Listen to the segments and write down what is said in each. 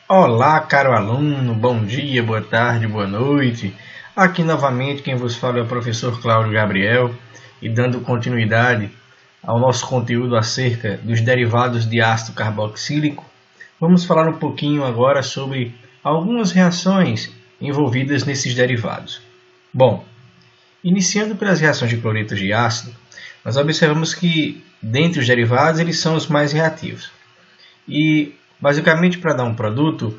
Olá, caro aluno, bom dia, boa tarde, boa noite. Aqui novamente quem vos fala é o professor Cláudio Gabriel e dando continuidade ao nosso conteúdo acerca dos derivados de ácido carboxílico, vamos falar um pouquinho agora sobre algumas reações envolvidas nesses derivados. Bom, iniciando pelas reações de cloretos de ácido, nós observamos que dentre os derivados eles são os mais reativos. E basicamente, para dar um produto,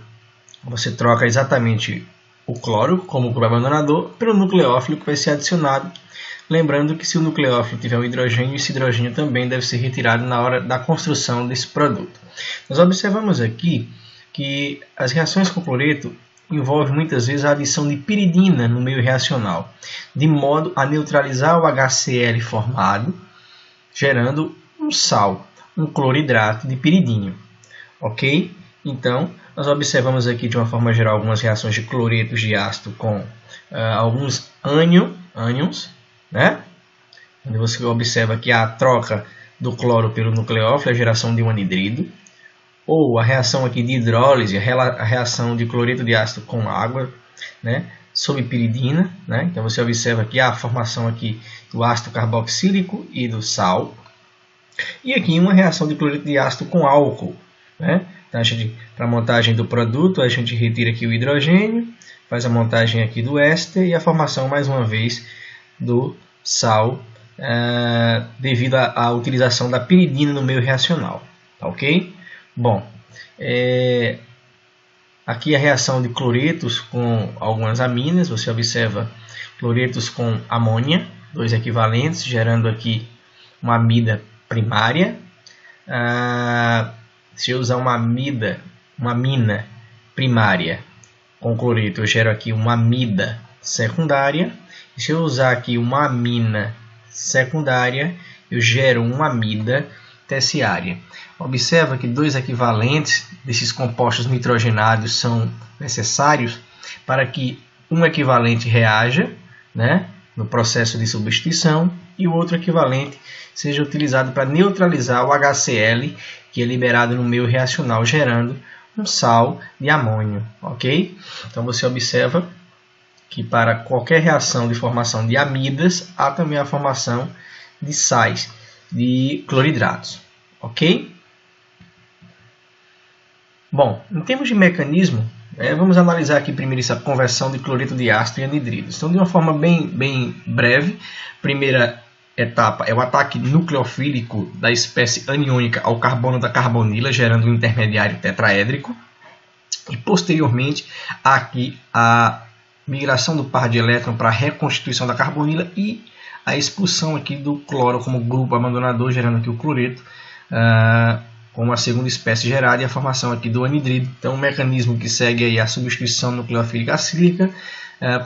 você troca exatamente o cloro como grupo abandonador pelo nucleófilo que vai ser adicionado. Lembrando que se o nucleófilo tiver um hidrogênio, esse hidrogênio também deve ser retirado na hora da construção desse produto. Nós observamos aqui que as reações com cloreto envolvem muitas vezes a adição de piridina no meio reacional, de modo a neutralizar o HCl formado, gerando um sal, um cloridrato de piridínio. Ok? Então, nós observamos aqui de uma forma geral algumas reações de cloretos de ácido com alguns ânions, né? Onde você observa que há a troca do cloro pelo nucleófilo, a geração de um anidrido, ou a reação aqui de hidrólise, a reação de cloreto de ácido com água, né? Sob piridina, né? Então você observa aqui a formação aqui do ácido carboxílico e do sal. E aqui uma reação de cloreto de ácido com álcool, né? Então, para a montagem do produto, a gente retira aqui o hidrogênio, faz a montagem aqui do éster e a formação, mais uma vez, do sal, devido à utilização da piridina no meio reacional. Tá ok? Bom, aqui a reação de cloretos com algumas aminas, você observa cloretos com amônia, dois equivalentes, gerando aqui uma amida primária. Se eu usar uma amina primária com cloreto, eu gero aqui uma amida secundária. E se eu usar aqui uma amina secundária, eu gero uma amida terciária. Observa que dois equivalentes desses compostos nitrogenados são necessários para que um equivalente reaja, né, no processo de substituição e o outro equivalente seja utilizado para neutralizar o HCl, que é liberado no meio reacional, gerando um sal de amônio. Ok? Então você observa que para qualquer reação de formação de amidas, há também a formação de sais, de cloridratos. Ok? Bom, em termos de mecanismo, vamos analisar aqui primeiro essa conversão de cloreto de ácido em anidridos. Então, de uma forma bem breve, primeira etapa é o ataque nucleofílico da espécie aniônica ao carbono da carbonila, gerando um intermediário tetraédrico. E, posteriormente, aqui a migração do par de elétron para a reconstituição da carbonila e a expulsão aqui do cloro como grupo abandonador, gerando aqui o cloreto, como a segunda espécie gerada e a formação aqui do anidrido. Então, um mecanismo que segue aí a substituição nucleofílica acílica,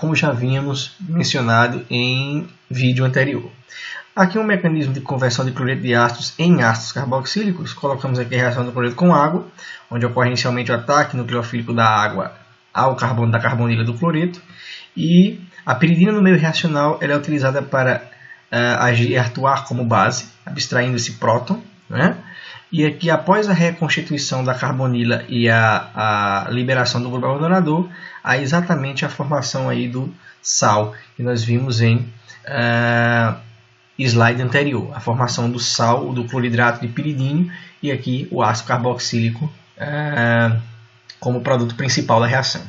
como já havíamos mencionado em vídeo anterior. Aqui um mecanismo de conversão de cloreto de ácidos em ácidos carboxílicos. Colocamos aqui a reação do cloreto com água, onde ocorre inicialmente o ataque nucleofílico da água ao carbono da carbonila do cloreto. E a piridina no meio reacional ela é utilizada para atuar como base, abstraindo esse próton, né? E aqui, após a reconstituição da carbonila e a liberação do grupo abandonador, há exatamente a formação aí do sal, que nós vimos em slide anterior. A formação do sal, do cloridrato de piridínio e aqui o ácido carboxílico como produto principal da reação.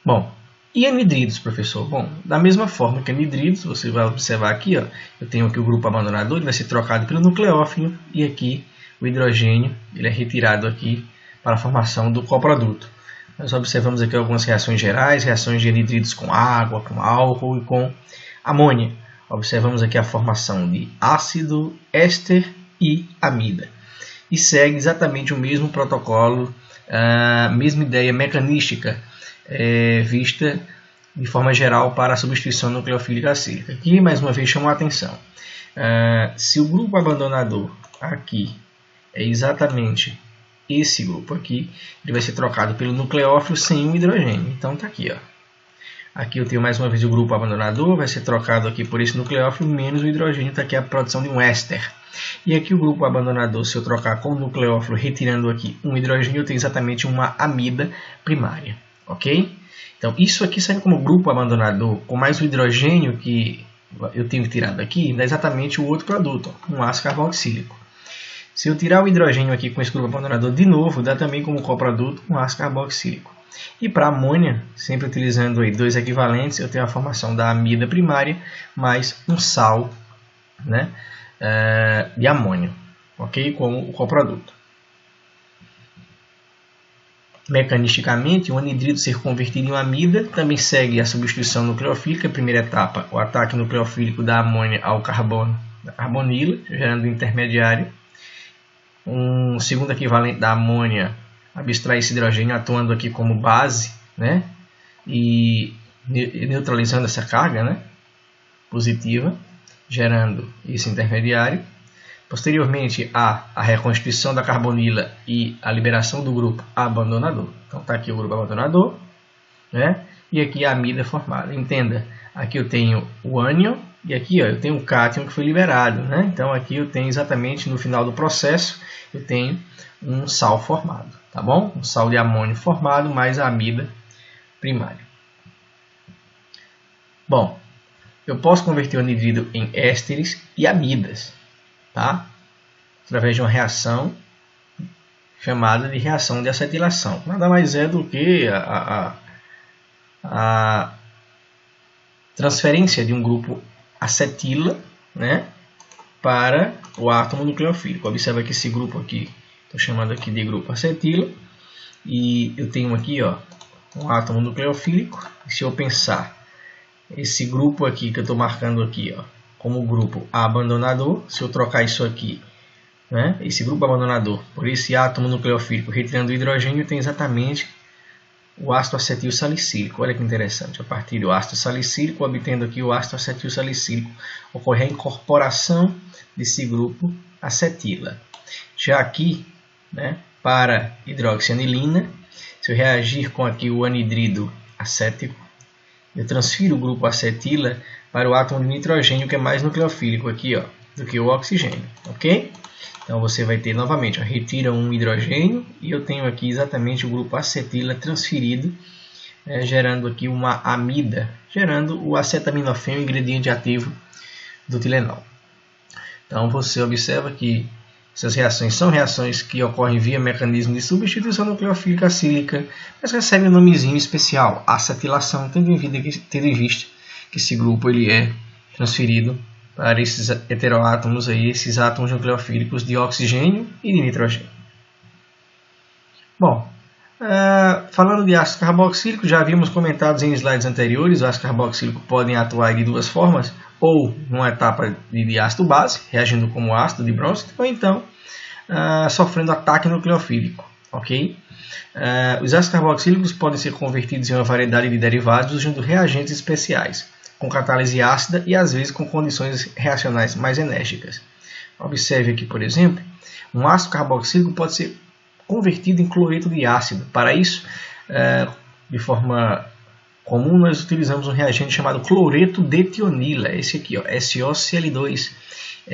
Bom, e anidridos, professor? Bom, da mesma forma que anidridos, você vai observar aqui, ó, eu tenho aqui o grupo abandonador, ele vai ser trocado pelo nucleófilo e aqui o hidrogênio, ele é retirado aqui para a formação do coproduto. Nós observamos aqui algumas reações gerais, reações de anidridos com água, com álcool e com amônia. Observamos aqui a formação de ácido, éster e amida. E segue exatamente o mesmo protocolo, a mesma ideia mecanística, vista de forma geral para a substituição nucleofílica acílica. Aqui, mais uma vez, chamo a atenção. Se o grupo abandonador aqui é exatamente esse grupo aqui, ele vai ser trocado pelo nucleófilo sem o hidrogênio. Então, está aqui, ó. Aqui eu tenho mais uma vez o grupo abandonador, vai ser trocado aqui por esse nucleófilo menos o hidrogênio, está aqui a produção de um éster. E aqui o grupo abandonador, se eu trocar com o nucleófilo, retirando aqui um hidrogênio, eu tenho exatamente uma amida primária, ok? Então, isso aqui serve como grupo abandonador, com mais o hidrogênio que eu tenho tirado aqui, dá exatamente o outro produto, um ácido carboxílico. Se eu tirar o hidrogênio aqui com esse grupo abandonador de novo, dá também como coproduto um ácido carboxílico. E para amônia, sempre utilizando aí dois equivalentes, eu tenho a formação da amida primária mais um sal, né, de amônio, ok? Como o coproduto. Mecanisticamente, o anidrido ser convertido em amida também segue a substituição nucleofílica. Primeira etapa, o ataque nucleofílico da amônia ao carbono, da carbonila, gerando um intermediário. Um segundo equivalente da amônia abstrai esse hidrogênio, atuando aqui como base, né, e neutralizando essa carga, né, positiva, gerando esse intermediário. Posteriormente, há a reconstituição da carbonila e a liberação do grupo abandonador. Então, está aqui o grupo abandonador, né? E aqui a amida formada. Entenda, aqui eu tenho o ânion e aqui, ó, eu tenho o cátion que foi liberado, né? Então, aqui eu tenho exatamente no final do processo, eu tenho um sal formado, tá bom? Um sal de amônio formado mais a amida primária. Bom, eu posso converter o anidrido em ésteres e amidas, tá? Através de uma reação chamada de reação de acetilação. Nada mais é do que a transferência de um grupo acetila, né, para o átomo nucleofílico. Observa que esse grupo aqui, estou chamando aqui de grupo acetila, e eu tenho aqui, ó, um átomo nucleofílico. Se eu pensar esse grupo aqui que eu estou marcando aqui, ó, como grupo abandonador, se eu trocar isso aqui, né, esse grupo abandonador, por esse átomo nucleofílico retirando o hidrogênio, tem exatamente o ácido acetil salicílico. Olha que interessante, a partir do ácido salicílico, obtendo aqui o ácido acetil salicílico, ocorre a incorporação desse grupo acetila. Já aqui, né, para hidroxianilina, se eu reagir com aqui o anidrido acético, eu transfiro o grupo acetila para o átomo de nitrogênio, que é mais nucleofílico aqui, ó, do que o oxigênio, ok? Então você vai ter novamente, ó, retira um hidrogênio e eu tenho aqui exatamente o grupo acetila transferido, gerando aqui uma amida, gerando o acetaminofém, o ingrediente ativo do Tilenol. Então você observa que essas reações são reações que ocorrem via mecanismo de substituição nucleofílica sílica, mas recebem um nomezinho especial, acetilação, tendo em vista que esse grupo ele é transferido para esses heteroátomos aí, esses átomos nucleofílicos de oxigênio e de nitrogênio. Bom, falando de ácido carboxílico, já havíamos comentado em slides anteriores, o ácido carboxílico podem atuar de duas formas, ou numa etapa de ácido base, reagindo como ácido de Bronsted, ou então sofrendo ataque nucleofílico, ok? Os ácidos carboxílicos podem ser convertidos em uma variedade de derivados usando reagentes especiais, com catálise ácida e às vezes com condições reacionais mais enérgicas. Observe aqui, por exemplo, um ácido carboxílico pode ser convertido em cloreto de ácido. Para isso, de forma comum, nós utilizamos um reagente chamado cloreto de tionila. Esse aqui, ó, SOCl2.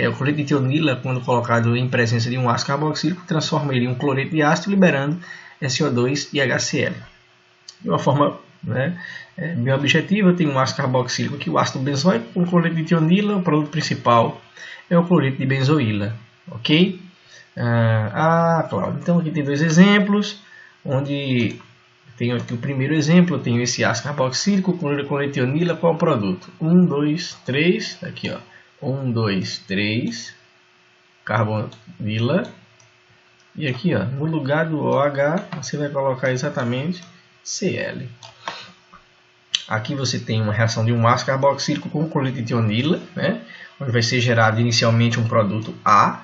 O cloreto de tionila, quando colocado em presença de um ácido carboxílico, transforma ele em um cloreto de ácido, liberando SO2 e HCl. De uma forma, né, bem objetiva, eu tenho um ácido carboxílico aqui, o ácido benzoico, com cloreto de tionila. O produto principal é o cloreto de benzoíla. Ok? Claro. Então aqui tem dois exemplos, onde tenho aqui o primeiro exemplo, eu tenho esse ácido carboxílico com cloreto de tionila. Qual é o produto? 1, 2, 3, aqui, ó. 1, 2, 3, carbonila. E aqui, ó, no lugar do OH, você vai colocar exatamente Cl. Aqui você tem uma reação de um ácido carboxílico com cloreto de tionila, né, onde vai ser gerado inicialmente um produto A,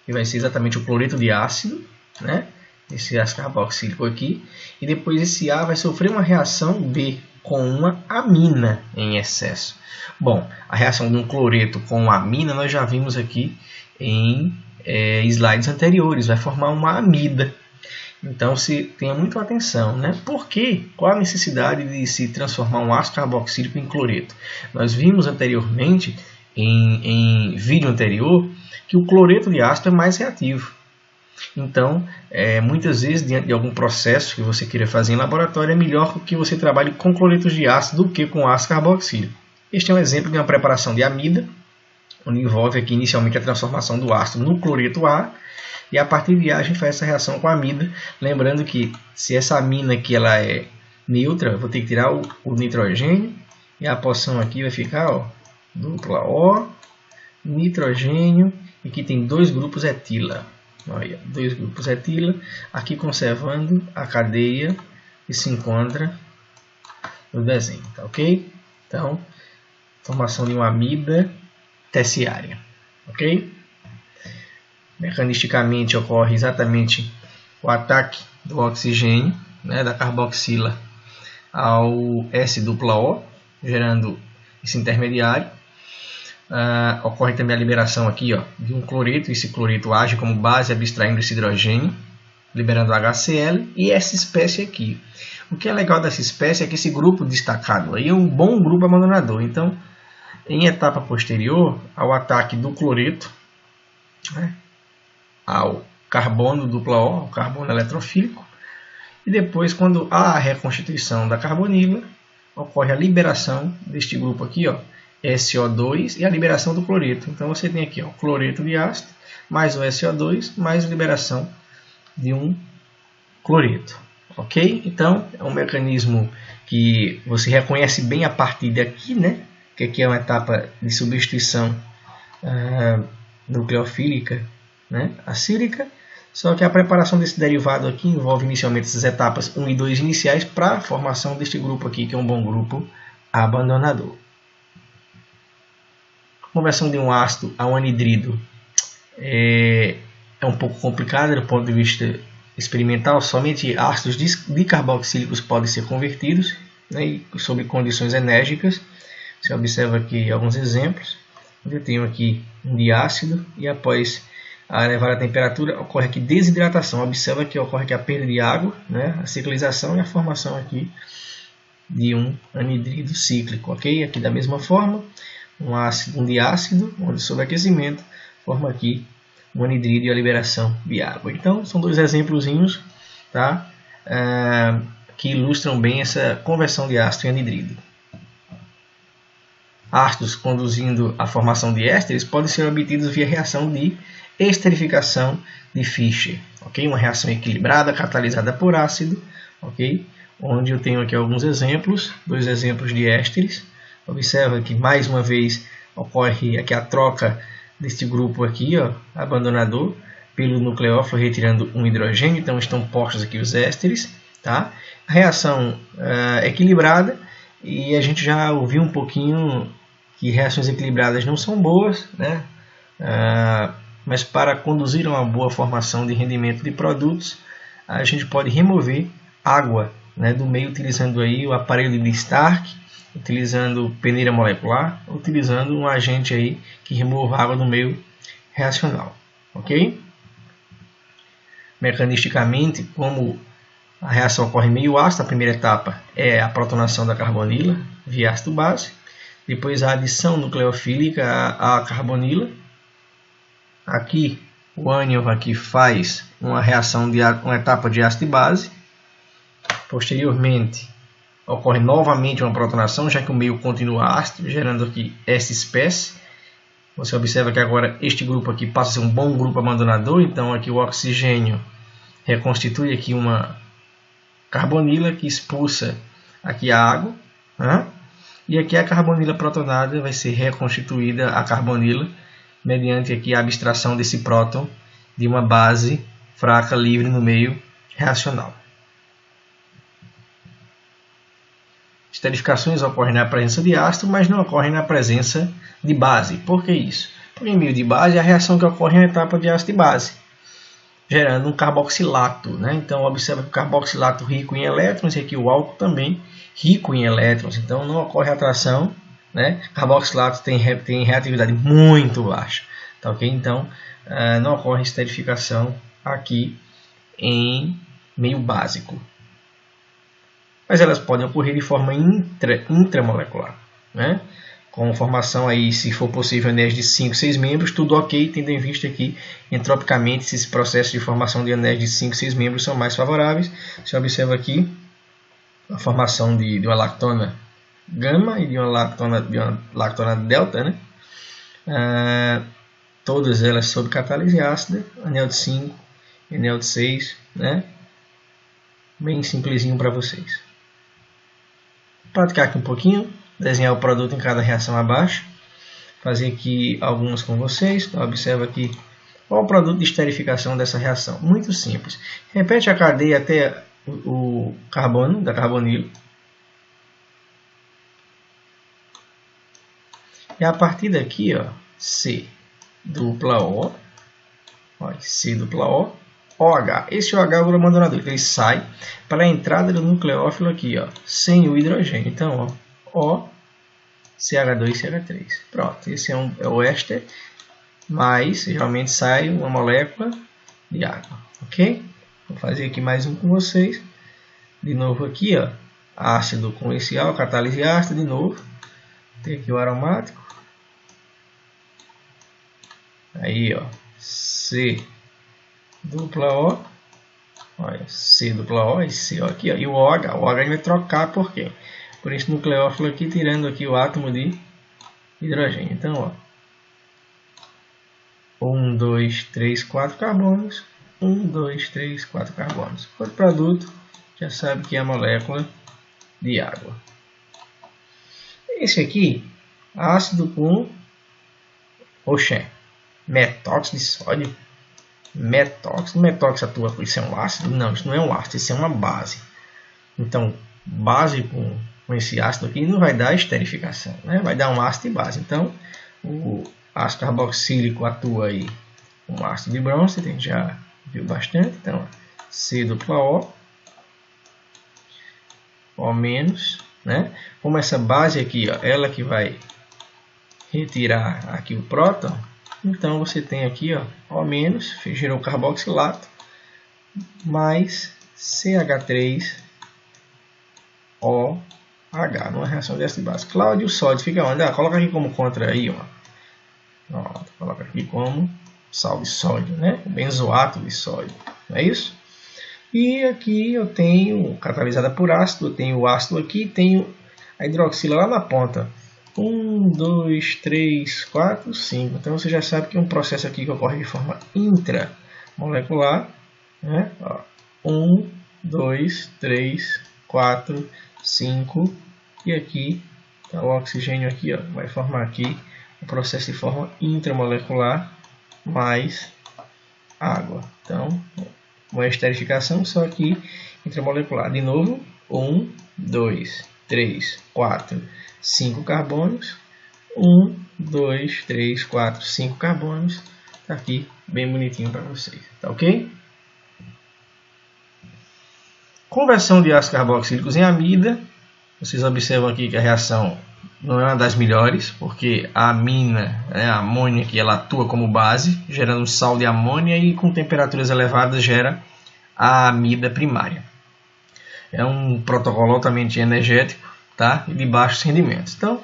que vai ser exatamente o cloreto de ácido, né, esse ácido carboxílico aqui, e depois esse A vai sofrer uma reação B com uma amina em excesso. Bom, a reação de um cloreto com uma amina nós já vimos aqui em slides anteriores, vai formar uma amida. Então, tenha muita atenção, né? Por quê? Qual a necessidade de se transformar um ácido carboxílico em cloreto? Nós vimos anteriormente em vídeo anterior, que o cloreto de ácido é mais reativo. Então, muitas vezes, diante de algum processo que você queira fazer em laboratório, é melhor que você trabalhe com cloretos de ácido do que com ácido carboxílico. Este é um exemplo de uma preparação de amida, onde envolve aqui inicialmente a transformação do ácido no cloreto A, e a partir de A a gente faz essa reação com a amida, lembrando que se essa amina aqui ela é neutra, eu vou ter que tirar o nitrogênio, e a porção aqui vai ficar, ó, dupla O, nitrogênio, e aqui tem dois grupos etila. Olha, dois grupos etila, aqui conservando a cadeia que se encontra no desenho, tá ok? Então, formação de uma amida terciária, ok? Mecanisticamente ocorre exatamente o ataque do oxigênio, né, da carboxila ao S-O, gerando esse intermediário. Ocorre também a liberação aqui, ó, de um cloreto. Esse cloreto age como base abstraindo esse hidrogênio, liberando HCl, e essa espécie aqui. O que é legal dessa espécie é que esse grupo destacado aí é um bom grupo abandonador. Então, em etapa posterior ao ataque do cloreto, né, ao carbono dupla O, o carbono eletrofílico, e depois, quando há a reconstituição da carbonila, ocorre a liberação deste grupo aqui, ó, SO2, e a liberação do cloreto. Então você tem aqui, ó, o cloreto de ácido mais o SO2 mais a liberação de um cloreto, ok? Então é um mecanismo que você reconhece bem a partir daqui, né? Que aqui é uma etapa de substituição nucleofílica, né, acílica. Só que a preparação desse derivado aqui envolve inicialmente essas etapas 1 e 2 iniciais para a formação deste grupo aqui, que é um bom grupo abandonador. Conversão de um ácido a um anidrido é um pouco complicada do ponto de vista experimental. Somente ácidos dicarboxílicos podem ser convertidos, né, e sob condições enérgicas. Você observa aqui alguns exemplos. Eu tenho aqui um diácido e após a elevada temperatura ocorre aqui desidratação. Observa que ocorre aqui a perda de água, né, a ciclização e a formação aqui de um anidrido cíclico, ok? Aqui da mesma forma, um diácido, onde sob aquecimento forma aqui um anidrido e a liberação de água. Então, são dois exemplozinhos, tá, que ilustram bem essa conversão de ácido em anidrido. Ácidos conduzindo à formação de ésteres podem ser obtidos via reação de esterificação de Fischer, ok? Uma reação equilibrada catalisada por ácido, ok? Onde eu tenho aqui alguns exemplos, dois exemplos de ésteres. Observa que mais uma vez ocorre aqui a troca deste grupo aqui, ó, abandonador, pelo nucleófilo retirando um hidrogênio. Então estão postos aqui os ésteres, tá? A reação equilibrada, e a gente já ouviu um pouquinho que reações equilibradas não são boas, né? Mas para conduzir a uma boa formação de rendimento de produtos, a gente pode remover água, né, do meio utilizando aí o aparelho de Stark, utilizando peneira molecular, utilizando um agente aí que remova água do meio reacional, ok? Mecanisticamente, como a reação ocorre meio ácida, a primeira etapa é a protonação da carbonila via ácido base, depois a adição nucleofílica à carbonila. Aqui o ânion aqui faz uma reação de uma etapa de ácido e base. Posteriormente ocorre novamente uma protonação, já que o meio continua ácido, gerando aqui essa espécie. Você observa que agora este grupo aqui passa a ser um bom grupo abandonador, então aqui o oxigênio reconstitui aqui uma carbonila que expulsa aqui a água, né? E aqui a carbonila protonada vai ser reconstituída a carbonila mediante aqui a abstração desse próton de uma base fraca livre no meio reacional. Esterificações ocorrem na presença de ácido, mas não ocorrem na presença de base. Por que isso? Porque em meio de base a reação que ocorre é a etapa de ácido e base, gerando um carboxilato, né? Então observa que o carboxilato rico em elétrons e aqui o álcool também rico em elétrons. Então não ocorre atração, né? Carboxilato tem reatividade muito baixa, tá ok? Então não ocorre esterificação aqui em meio básico. Mas elas podem ocorrer de forma intramolecular, né? com formação aí, se for possível, anéis de 5, 6 membros, tudo ok, tendo em vista que, entropicamente, esses processos de formação de anéis de 5, 6 membros são mais favoráveis. Você observa aqui a formação de uma lactona gama e de uma lactona delta, né? Todas elas sob catálise ácida, anel de 5, anel de 6, né? Bem simplesinho para vocês. Praticar aqui um pouquinho, desenhar o produto em cada reação abaixo, fazer aqui algumas com vocês. Então, observa aqui qual é o produto de esterificação dessa reação. Muito simples. Repete a cadeia até o carbono, da carbonila. E a partir daqui, ó, C dupla O, ó, C dupla O, OH. Esse OH é o abandonador, ele sai para a entrada do nucleófilo aqui, ó, sem o hidrogênio. Então, ó, O, CH2, CH3. Pronto, esse é o éster, mas geralmente sai uma molécula de água, ok? Vou fazer aqui mais um com vocês. De novo aqui, ó, ácido com esse álcool, catálise ácida, de novo. Tem aqui o aromático. Aí, ó, C dupla O, olha, C dupla O e C, ó, aqui, ó, e o OH. O OH vai trocar por quê? Por esse nucleófilo aqui, tirando aqui o átomo de hidrogênio. Então, ó, 1, 2, 3, 4 carbonos, 1, 2, 3, 4 carbonos. Outro produto, já sabe que é a molécula de água. Esse aqui, ácido com oxê, metóxido de sódio. Metóxido atua por isso é um ácido? Não, isso não é um ácido, isso é uma base. Então, base com esse ácido aqui não vai dar esterificação, né? Vai dar um ácido e base. Então, o ácido carboxílico atua aí com ácido de bronze, a gente já viu bastante. Então, C dupla O, O menos, né? Como essa base aqui, ó, ela que vai retirar aqui o próton, então você tem aqui, ó, O menos, gerou carboxilato, mais CH3OH, numa reação de ácido e base. Cláudio, sódio fica onde? Coloca aqui como contra aí, ó. Coloca aqui como sal de sódio, né? Benzoato de sódio, não é isso? E aqui eu tenho catalisada por ácido, eu tenho o ácido aqui, tenho a hidroxila lá na ponta. 1, 2, 3, 4, 5. Então você já sabe que é um processo aqui que ocorre de forma intramolecular, né? 1, 2, 3, 4, 5. E aqui tá o oxigênio aqui, ó, vai formar aqui o processo de forma intramolecular mais água. Então, uma esterificação só aqui intramolecular. De novo, 1, 2, 3, 4, 5 carbonos. 1, 2, 3, 4, 5 carbonos. Tá aqui bem bonitinho para vocês. Tá ok? Conversão de ácidos carboxílicos em amida. Vocês observam aqui que a reação não é uma das melhores, porque a amina, a amônia, que ela atua como base, gerando sal de amônia e com temperaturas elevadas gera a amida primária. É um protocolo altamente energético, tá? E de baixos rendimentos. Então,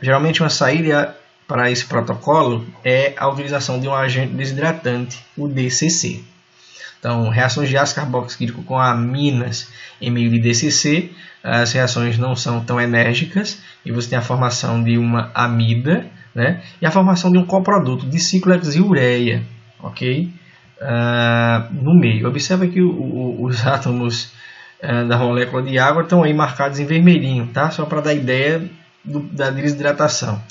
geralmente uma saída para esse protocolo é a utilização de um agente desidratante, o DCC. Então, reações de ácido carboxílico com aminas em meio de DCC, as reações não são tão enérgicas e você tem a formação de uma amida, né? E a formação de um coproduto, diciclohexaúreia, ok? No meio. Observa que os átomos da molécula de água estão aí marcados em vermelhinho, tá? Só para dar ideia da desidratação.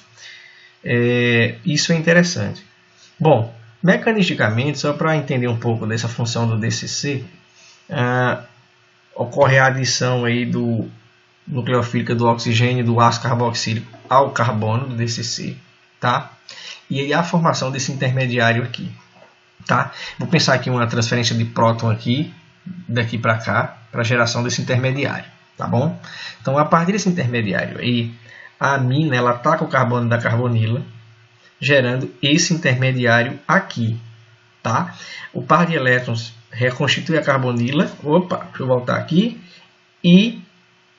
Isso é interessante. Bom, mecanisticamente, só para entender um pouco dessa função do DCC, ocorre a adição aí do nucleofílica do oxigênio do ácido carboxílico ao carbono do DCC, tá? E aí a formação desse intermediário aqui, tá? Vou pensar aqui uma transferência de próton aqui, daqui para cá, para a geração desse intermediário, tá bom? Então, a partir desse intermediário aí, a amina, ela ataca o carbono da carbonila, gerando esse intermediário aqui, tá? O par de elétrons reconstitui a carbonila, deixa eu voltar aqui, e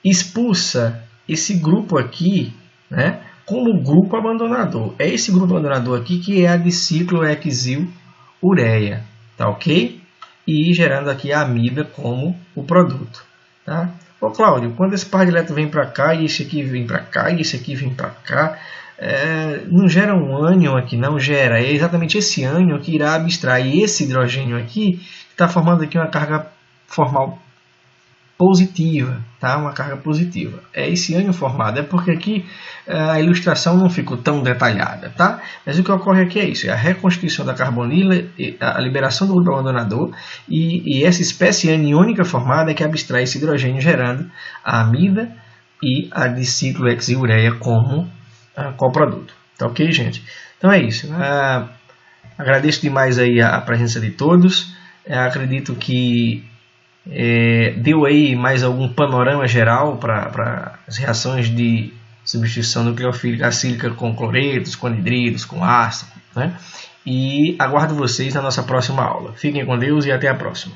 expulsa esse grupo aqui, né, como grupo abandonador. É esse grupo abandonador aqui que é a diciclohexil-ureia, tá ok? E gerando aqui a amida como o produto, tá? Ô Cláudio, quando esse par de elétrons vem para cá e esse aqui vem para cá e esse aqui vem para cá, não gera um ânion aqui, não gera. É exatamente esse ânion que irá abstrair esse hidrogênio aqui, que está formando aqui uma carga formal positiva, tá? Uma carga positiva. É esse ânion formado. É porque aqui a ilustração não ficou tão detalhada, tá? Mas o que ocorre aqui é isso: é a reconstituição da carbonila, a liberação do grupo abandonador e essa espécie aniônica formada é que abstrai esse hidrogênio, gerando a amida e a diciclohexil-ureia como coproduto. Tá ok, gente? Então é isso. Agradeço demais aí a presença de todos. Acredito que deu aí mais algum panorama geral para as reações de substituição nucleofílica acílica com cloretos, com anidridos, com ácido, né? E aguardo vocês na nossa próxima aula. Fiquem com Deus e até a próxima.